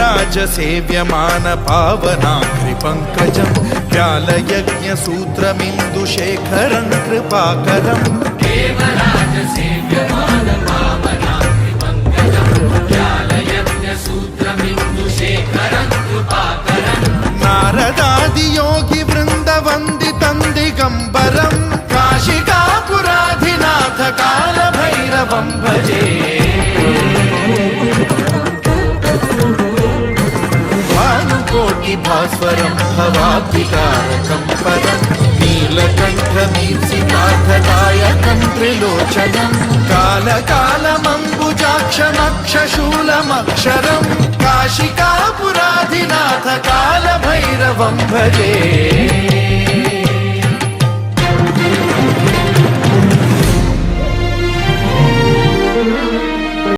देवराजसेव्यमान पावनाग्रिपङ्कजं व्यालयज्ञसूत्रमिन्दुशेखरं कृपाकरम् देवराजसेव्यमान पावनाग्रिपङ्कजं व्यालयज्ञसूत्रमिन्दुशेखरं कृपाकरम् नारदादियोगिवृन्दवन्दितं दिगम्बरं काशिकापुराधिनाथ कालभैरवं भजे भास्वरं भवाब्धिकारकं पदं नीलकण्ठमीप्सितार्थदायकं त्रिलोचनं कालकालमम्बुजाक्षमक्षशूलमक्षरं काशिकापुराधिनाथ कालभैरवं भजे।